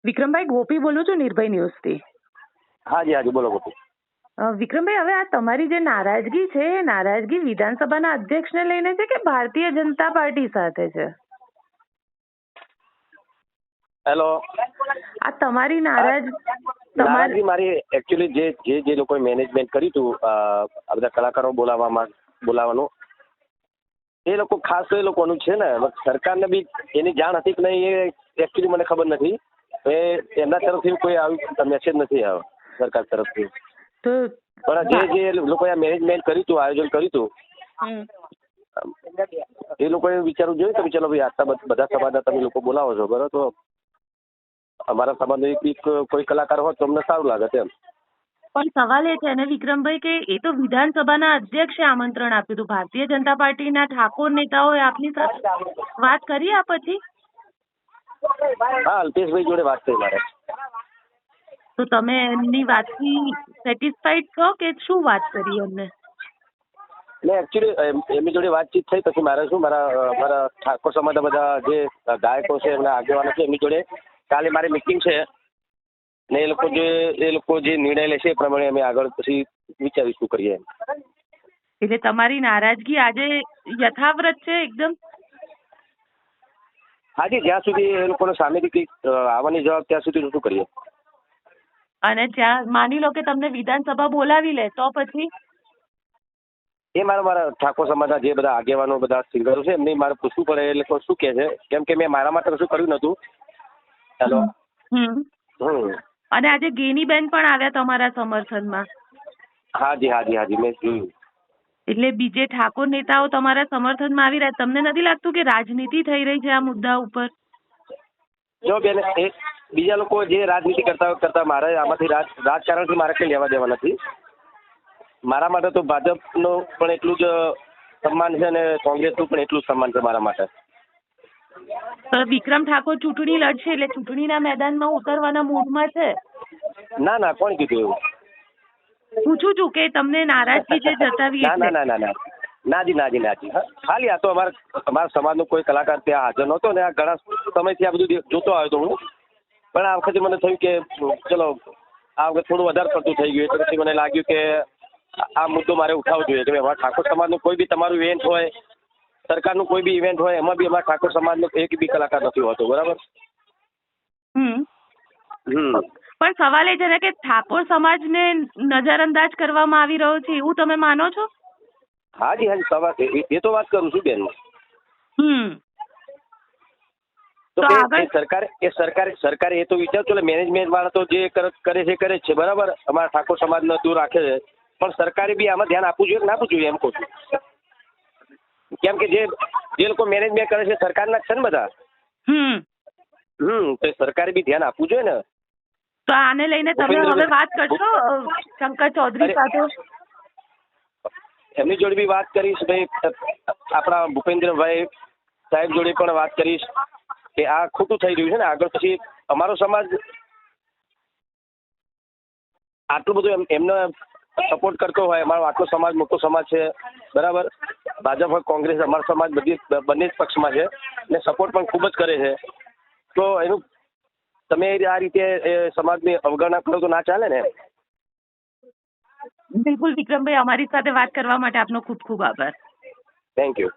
વિક્રમભાઈ, ગોપી બોલું છું નિર્ભય ન્યૂઝથી. હાજી બોલો ગોપી. વિક્રમભાઈ, હવે આ તમારી જે નારાજગી છે એ નારાજગી વિધાનસભાના અધ્યક્ષને લઈને છે કે ભારતીય જનતા પાર્ટી સાથે છે? હેલો. આ તમારી નારાજગી મારી એકચ્યુઅલી જે લોકોએ મેનેજમેન્ટ કર્યું હતું આ બધા કલાકારો બોલાવવાનું એ લોકો ખાસ એ લોકોનું છે ને, સરકારને બી એની જાણ હતી કે નહીં એ એકચ્યુઅલી મને ખબર નથી. એમના તરફથી કોઈ આવ્યું મેસેજ નથી આવ્યો સરકાર તરફથી. પણ જે લોકોએ મેનેજમેન્ટ કર્યું હતું, આયોજન કર્યું હતું, એ લોકોએ વિચારવું જોઈએ કે ચલો ભાઈ આટલા બધા સમાજના તમે લોકો બોલાવો છો, બરાબર, તો અમારા સમાજનો એક કોઈ કલાકાર હોત તો અમને સારું લાગે એમ. પણ સવાલ એ છે ને વિક્રમભાઈ કે એ તો વિધાનસભાના અધ્યક્ષે આમંત્રણ આપ્યું હતું. ભારતીય જનતા પાર્ટીના ઠાકોર નેતાઓએ આપની સાથે વાત કરી આ પછી? હા, અલ્પેશભાઈ જોડે વાત થઈ મારે. તો તમે એમની વાતથી સેટિસ્ફાઈડ છો કે શું વાત કરી એમને? એટલે એકચ્યુઅલી એમની જોડે વાતચીત થઈ પછી મારે શું મારા ઠાકોર સમાજના બધા જે ગાયકો છે એમના આગેવાનો છે એમની જોડે કાલે મારી મીટિંગ છે ને એ લોકો જે નિર્ણય લેશે એ પ્રમાણે અમે આગળ પછી વિચારીશું કરીએ. એટલે તમારી નારાજગી આજે યથાવત છે એકદમ? હાજી, જ્યાં સુધી એ લોકોને સામેથી કંઈક આવવાની જવાબ ત્યાં સુધી શું કરીએ. અને જ્યાં માની લો કે તમને વિધાનસભા બોલાવી લે તો પછી? એ મારા ઠાકોર સમાજના જે બધા આગેવાનો બધા સિંગરો છે એમને મારે પૂછવું પડે એ લોકો શું કહે છે, કેમ કે મેં મારા માટે કશું કર્યું નતું. હેલો. અને આજે ગેનીબેન પણ આવ્યા તમારા સમર્થનમાં? હાજી મેં જોયું. એટલે બીજે ઠાકોર નેતાઓ તમારા સમર્થનમાં આવી રહ્યા. તમને નથી લાગતું કે રાજનીતિ થઈ રહી છે આ મુદ્દા ઉપર? જો બેન, એ બીજા લોકો જે રાજનીતિ કરતા મારે આમાંથી રાજકારણથી મારે કંઈ લેવા દેવા નથી. મારા માટે તો ભાજપનું પણ એટલું જ સન્માન છે અને કોંગ્રેસનું પણ એટલું જ સન્માન છે મારા માટે. વિક્રમ ઠાકોર ચૂંટણી લડશે એટલે ચૂંટણીના મેદાનમાં ઉતરવાના મૂડમાં છે? ના, કોણ કીધું એવું? પૂછું છું કે તમને નારાજગી જે જતાવી. નાજી. ખાલી આ તો અમારા સમાજનો કોઈ કલાકાર ત્યાં હાજર નહોતો ને આ ઘણા સમયથી આ બધું જોતો આવ્યો તો હું. પણ આ વખતે મને થયું કે ચલો આ વખતે થોડું વધારે પડતું થઈ ગયું એટલે પછી મને લાગ્યું કે આ મુદ્દો મારે ઉઠાવવો જોઈએ કે અમારા ઠાકોર સમાજનું કોઈ બી તમારું ઇવેન્ટ હોય, સરકારનું કોઈ બી ઇવેન્ટ હોય, એમાં બી અમારા ઠાકોર સમાજનો એક બી કલાકાર નથી હોતો, બરાબર? પણ સવાલ એ છે ને કે ઠાકોર સમાજને નજરઅંદાજ કરવામાં આવી રહ્યો છે એવું તમે માનો છો? હાજી સવાલ એ તો વાત કરું છું બેન. તો સરકારે એ તો વિચારજો ને, મેનેજમેન્ટ વાળા તો જે કરે છે જ છે, બરાબર, અમારા ઠાકોર સમાજને દૂર રાખે છે, પણ સરકારે બી આમાં ધ્યાન આપવું જોઈએ કે ના આપવું જોઈએ એમ કહું છું. કેમ કે જે લોકો મેનેજમેન્ટ કરે છે સરકારના છે ને બધા. તો સરકારે બી ધ્યાન આપવું જોઈએ ને. તો આને લઈને તમે હવે વાત કરશો શંકર ચૌધરી સાથે? એમની જોડે બી વાત કરીશ ભાઈ, આપણા ભૂપેન્દ્રભાઈ સાહેબ જોડે પણ વાત કરીશ કે આ ખોટું થઈ રહ્યું છે ને. આગળ પછી અમારો સમાજ આટલું બધું એમને સપોર્ટ કરતો હોય, અમારો આટલો સમાજ મોટો સમાજ છે, બરાબર, ભાજપ હોય કોંગ્રેસ, અમારો સમાજ બંને જ પક્ષમાં છે ને સપોર્ટ પણ ખૂબ જ કરે છે. તો એનું તમે આ રીતે સમાજની અવગણના કરો તો ના ચાલે ને. બિલકુલ વિક્રમભાઈ, અમારી સાથે વાત કરવા માટે આપનો ખૂબ ખૂબ આભાર. Thank you.